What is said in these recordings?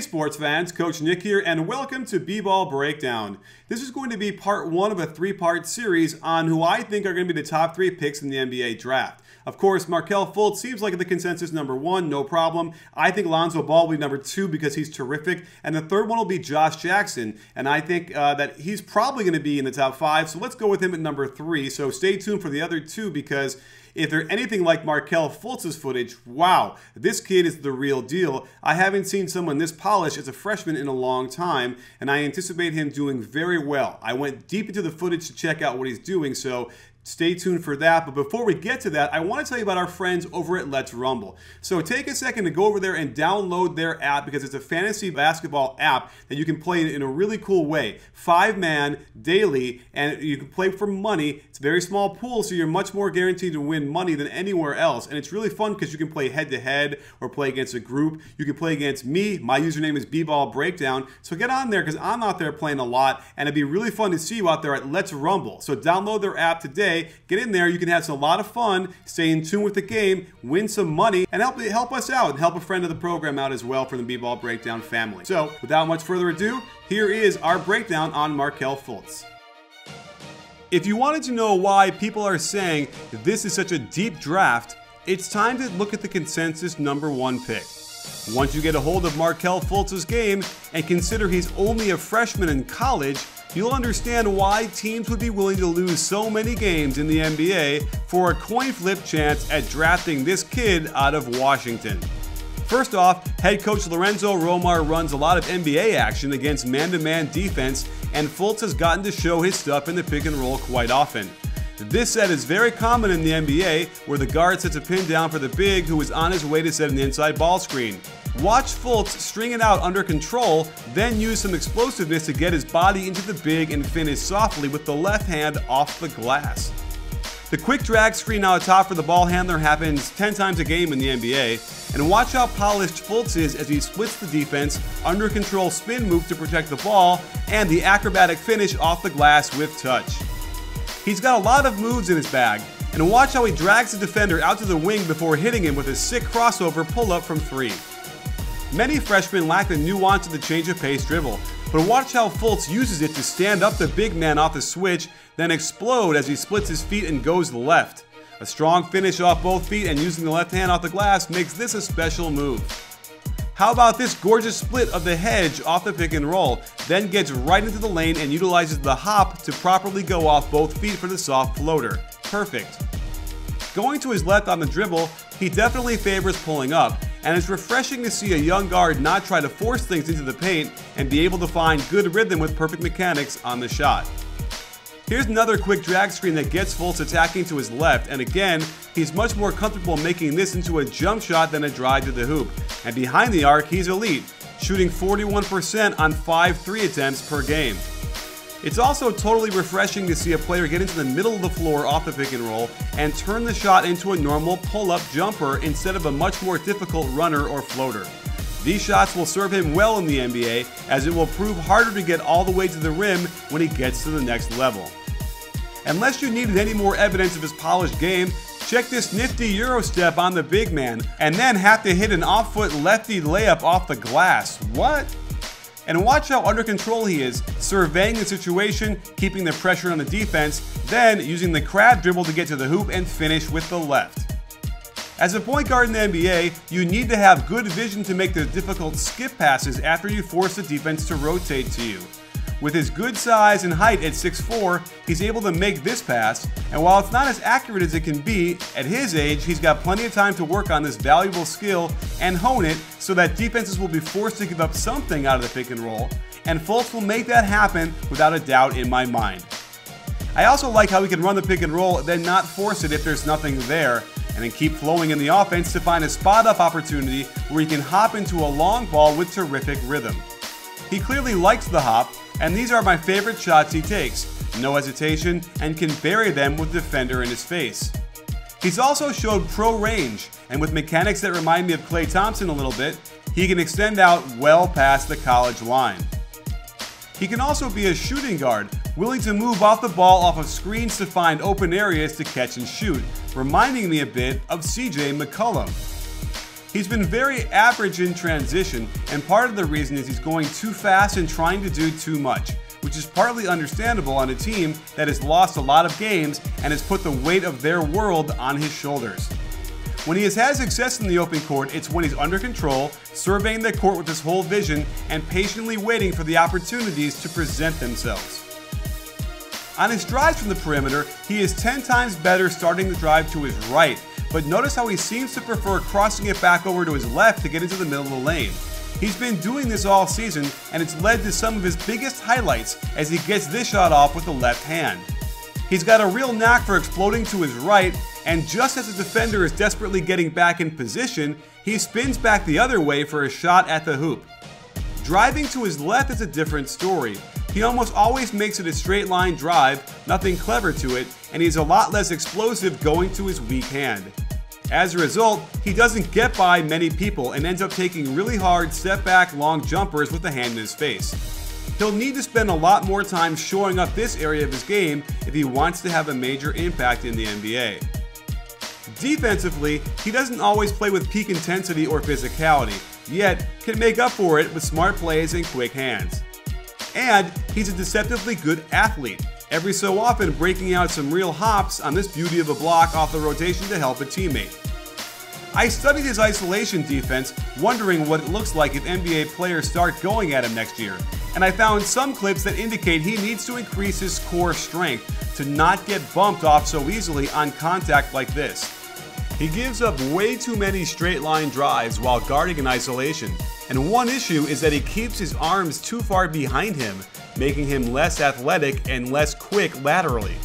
sports fans, Coach Nick here, and welcome to B-Ball Breakdown. This is going to be part one of a three-part series on who I think are going to be the top three picks in the NBA draft. Of course, Markelle Fultz seems like the consensus number one, no problem. I think Lonzo Ball will be number two because he's terrific, and the third one will be Josh Jackson, and I think that he's probably going to be in the top five, so let's go with him at number three. So stay tuned for the other two, because if they're anything like Markelle Fultz's footage, wow, this kid is the real deal. I haven't seen someone this polished as a freshman in a long time, and I anticipate him doing very well. I went deep into the footage to check out what he's doing, so stay tuned for that. But before we get to that, I want to tell you about our friends over at Let's Rumble. So take a second to go over there and download their app, because it's a fantasy basketball app that you can play in a really cool way. 5-man, daily, and you can play for money. It's a very small pool, so you're much more guaranteed to win money than anywhere else. And it's really fun because you can play head-to-head or play against a group. You can play against me. My username is BBALLBREAKDOwn. So get on there because I'm out there playing a lot, and it'd be really fun to see you out there at Let's Rumble. So download their app today. Get in there. You can have a lot of fun, stay in tune with the game, win some money, and help us out and help a friend of the program out as well from the B-Ball Breakdown family. So without much further ado, here is our breakdown on Markelle Fultz. If you wanted to know why people are saying this is such a deep draft, it's time to look at the consensus number one pick. Once you get a hold of Markelle Fultz's game and consider he's only a freshman in college, you'll understand why teams would be willing to lose so many games in the NBA for a coin flip chance at drafting this kid out of Washington. First off, head coach Lorenzo Romar runs a lot of NBA action against man-to-man defense, and Fultz has gotten to show his stuff in the pick and roll quite often. This set is very common in the NBA, where the guard sets a pin down for the big who is on his way to set an inside ball screen. Watch Fultz string it out under control, then use some explosiveness to get his body into the big and finish softly with the left hand off the glass. The quick drag screen out top for the ball handler happens 10 times a game in the NBA, and watch how polished Fultz is as he splits the defense, under control spin move to protect the ball, and the acrobatic finish off the glass with touch. He's got a lot of moves in his bag, and watch how he drags the defender out to the wing before hitting him with a sick crossover pull-up from three. Many freshmen lack the nuance of the change of pace dribble, but watch how Fultz uses it to stand up the big man off the switch, then explode as he splits his feet and goes left. A strong finish off both feet and using the left hand off the glass makes this a special move. How about this gorgeous split of the hedge off the pick and roll, then gets right into the lane and utilizes the hop to properly go off both feet for the soft floater. Perfect. Going to his left on the dribble, he definitely favors pulling up, and it's refreshing to see a young guard not try to force things into the paint and be able to find good rhythm with perfect mechanics on the shot. Here's another quick drag screen that gets Fultz attacking to his left, and again, he's much more comfortable making this into a jump shot than a drive to the hoop. And behind the arc, he's elite, shooting 41% on 5 3 attempts per game. It's also totally refreshing to see a player get into the middle of the floor off the pick and roll and turn the shot into a normal pull-up jumper instead of a much more difficult runner or floater. These shots will serve him well in the NBA, as it will prove harder to get all the way to the rim when he gets to the next level. Unless you needed any more evidence of his polished game, check this nifty Euro step on the big man, and then have to hit an off-foot lefty layup off the glass. What? And watch how under control he is, surveying the situation, keeping the pressure on the defense, then using the crab dribble to get to the hoop and finish with the left. As a point guard in the NBA, you need to have good vision to make the difficult skip passes after you force the defense to rotate to you. With his good size and height at 6'4", he's able to make this pass, and while it's not as accurate as it can be, at his age, he's got plenty of time to work on this valuable skill and hone it so that defenses will be forced to give up something out of the pick and roll, and Fultz will make that happen without a doubt in my mind. I also like how he can run the pick and roll, then not force it if there's nothing there, and then keep flowing in the offense to find a spot-up opportunity where he can hop into a long ball with terrific rhythm. He clearly likes the hop, and these are my favorite shots he takes, no hesitation, and can bury them with the defender in his face. He's also showed pro range, and with mechanics that remind me of Klay Thompson a little bit, he can extend out well past the college line. He can also be a shooting guard, willing to move off the ball off of screens to find open areas to catch and shoot, reminding me a bit of CJ McCollum. He's been very average in transition, and part of the reason is he's going too fast and trying to do too much, which is partly understandable on a team that has lost a lot of games and has put the weight of their world on his shoulders. When he has had success in the open court, it's when he's under control, surveying the court with his whole vision, and patiently waiting for the opportunities to present themselves. On his drives from the perimeter, he is 10 times better starting the drive to his right, but notice how he seems to prefer crossing it back over to his left to get into the middle of the lane. He's been doing this all season, and it's led to some of his biggest highlights as he gets this shot off with the left hand. He's got a real knack for exploding to his right, and just as the defender is desperately getting back in position, he spins back the other way for a shot at the hoop. Driving to his left is a different story. He almost always makes it a straight line drive, nothing clever to it, and he's a lot less explosive going to his weak hand. As a result, he doesn't get by many people and ends up taking really hard step back long jumpers with the hand in his face. He'll need to spend a lot more time showing up this area of his game if he wants to have a major impact in the NBA. Defensively, he doesn't always play with peak intensity or physicality, yet can make up for it with smart plays and quick hands. And he's a deceptively good athlete, every so often breaking out some real hops on this beauty of a block off the rotation to help a teammate. I studied his isolation defense, wondering what it looks like if NBA players start going at him next year, and I found some clips that indicate he needs to increase his core strength to not get bumped off so easily on contact like this. He gives up way too many straight line drives while guarding in isolation, and one issue is that he keeps his arms too far behind him, making him less athletic and less quick laterally.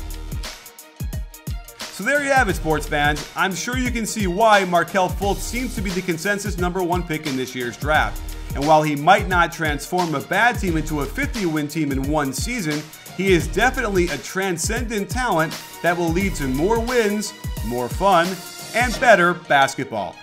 So there you have it, sports fans. I'm sure you can see why Markelle Fultz seems to be the consensus #1 pick in this year's draft. And while he might not transform a bad team into a 50-win team in one season, he is definitely a transcendent talent that will lead to more wins, more fun, and better basketball.